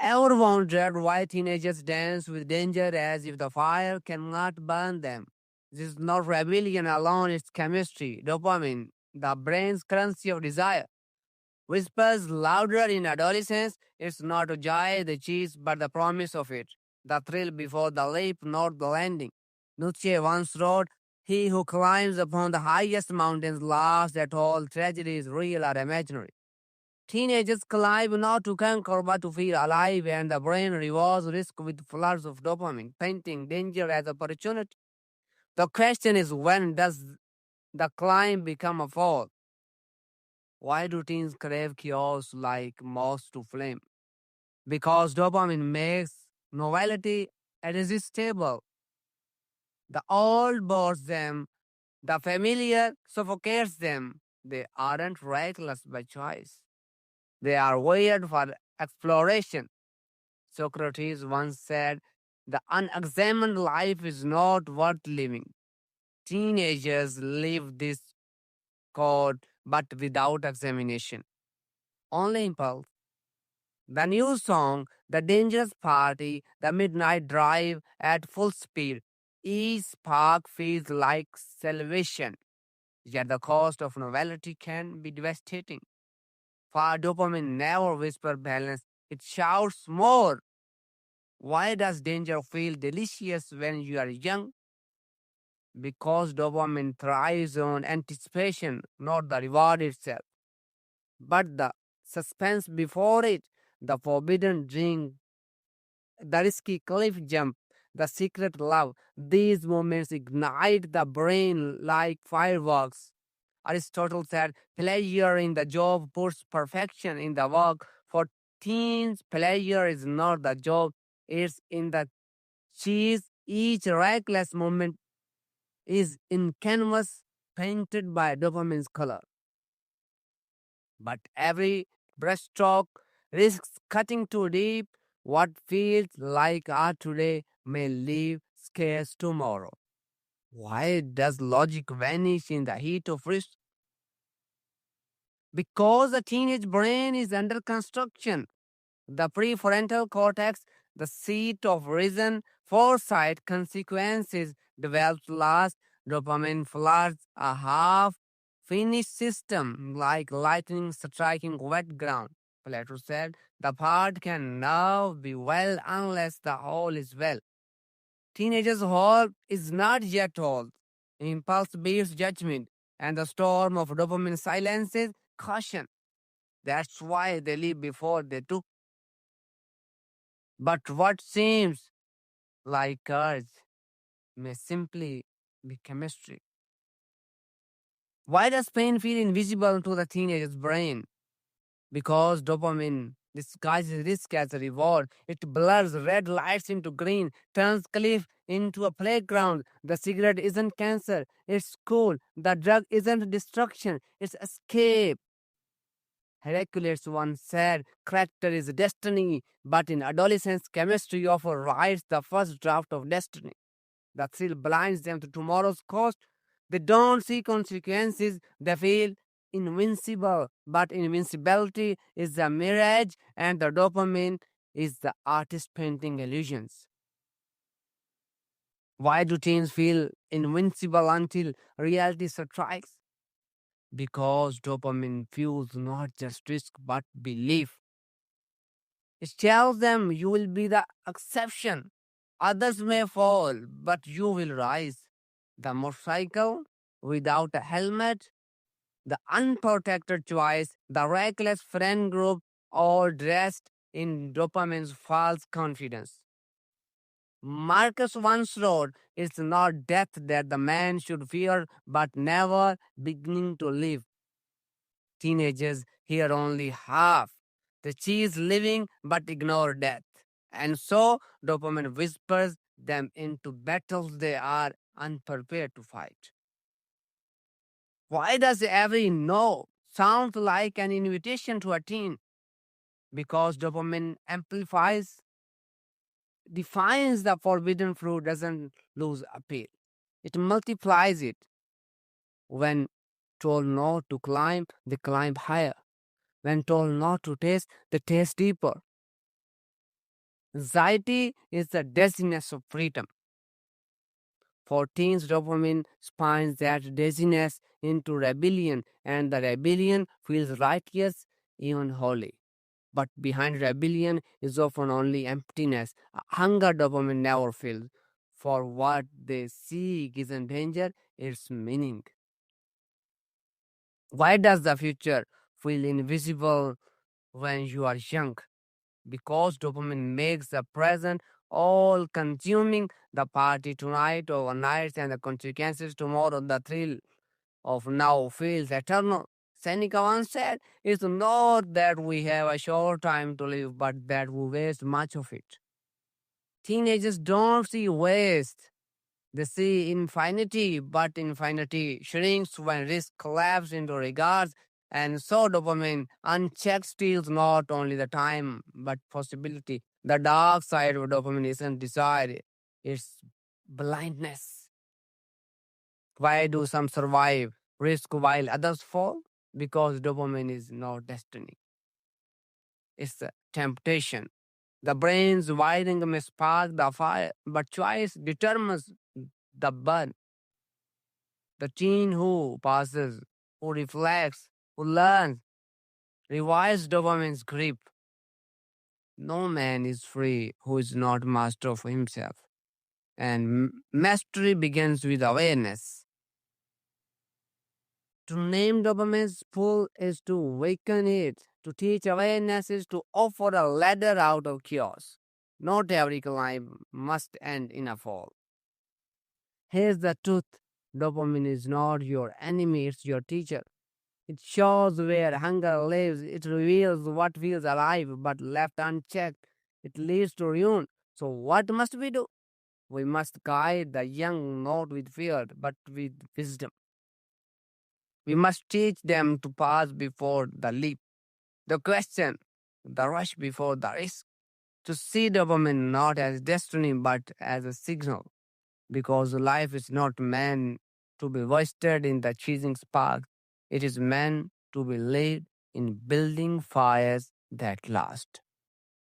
Ever wondered why teenagers dance with danger as if the fire cannot burn them? This is not rebellion alone, it's chemistry, dopamine, the brain's currency of desire. Whispers louder in adolescence, it's not joy, the cheese, but the promise of it. The thrill before the leap, not the landing. Nietzsche once wrote, "He who climbs upon the highest mountains laughs at all tragedies, real or imaginary." Teenagers climb not to conquer but to feel alive, and the brain rewards risk with floods of dopamine, painting danger as opportunity. The question is, when does the climb become a fall? Why do teens crave chaos like moths to flame? Because dopamine makes novelty irresistible. The old bores them, the familiar suffocates them. They aren't reckless by choice. They are wired for exploration. Socrates once said, "The unexamined life is not worth living." Teenagers live this code but without examination. Only impulse. The new song, the dangerous party, the midnight drive at full speed. Each spark feels like salvation, yet the cost of novelty can be devastating. For dopamine never whispers balance, it shouts more. Why does danger feel delicious when you are young? Because dopamine thrives on anticipation, not the reward itself, but the suspense before it, the forbidden drink, the risky cliff jump, the secret love. These moments ignite the brain like fireworks. Aristotle said, "Pleasure in the job puts perfection in the work." For teens, pleasure is not the job, it's in the cheese. Each reckless moment is in canvas painted by dopamine's color. But every brushstroke risks cutting too deep. What feels like art today may leave scars tomorrow. Why does logic vanish in the heat of risk? Because the teenage brain is under construction. The prefrontal cortex, the seat of reason, foresight, consequences, develops last. Dopamine floods a half finished system like lightning striking wet ground. Plato said, "The part can now be well unless the whole is well." Teenagers' whole is not yet whole. Impulse beats judgment, and the storm of dopamine silences caution. That's why they leave before they do. But what seems like courage may simply be chemistry. Why does pain feel invisible to the teenager's brain? Because dopamine disguises risk as a reward. It blurs red lights into green, turns cliff into a playground. The cigarette isn't cancer, it's cool. The drug isn't destruction, it's escape. Hercules once said, "Character is destiny," but in adolescence, chemistry often writes the first draft of destiny. The thrill blinds them to tomorrow's cost. They don't see consequences, they feel invincible. But invincibility is a mirage, and the dopamine is the artist painting illusions. Why do teens feel invincible until reality strikes? Because dopamine fuels not just risk but belief. It tells them you will be the exception. Others may fall, but you will rise. The motorcycle without a helmet, the unprotected choice, the reckless friend group, all dressed in dopamine's false confidence. Marcus once wrote, "It's not death that the man should fear, but never beginning to live." Teenagers hear only half. They choose living but ignore death. And so dopamine whispers them into battles they are unprepared to fight. Why does every no sound like an invitation to a teen? Because dopamine amplifies, defines the forbidden fruit, doesn't lose appeal. It multiplies it. When told no to climb, they climb higher. When told not to taste, they taste deeper. Anxiety is the dizziness of freedom. For teens, dopamine spins that dizziness into rebellion, and the rebellion feels righteous, even holy. But behind rebellion is often only emptiness. A hunger dopamine never feels. For what they seek isn't danger, it's meaning. Why does the future feel invisible when you are young? Because dopamine makes the present all consuming, the party tonight, overnight, and the consequences tomorrow. The thrill of now feels eternal. Seneca once said, it's not that we have a short time to live, but that we waste much of it. Teenagers don't see waste. They see infinity, but infinity shrinks when risk collapses into regards, and so dopamine unchecked steals not only the time but possibility. The dark side of dopamine isn't desire, it's blindness. Why do some survive risk while others fall? Because dopamine is not destiny, it's a temptation. The brain's wiring may spark the fire, but choice determines the burn. The teen who passes, who reflects, who learns, revives dopamine's grip. No man is free who is not master of himself. And mastery begins with awareness. To name dopamine's pull is to awaken it. To teach awareness is to offer a ladder out of chaos. Not every climb must end in a fall. Here's the truth: dopamine is not your enemy, it's your teacher. It shows where hunger lives. It reveals what feels alive, but left unchecked, it leads to ruin. So, what must we do? We must guide the young not with fear, but with wisdom. We must teach them to pause before the leap, the question, the rush before the risk, to see dopamine not as destiny but as a signal, because life is not meant to be wasted in the chasing spark. It is meant to be lived in building fires that last.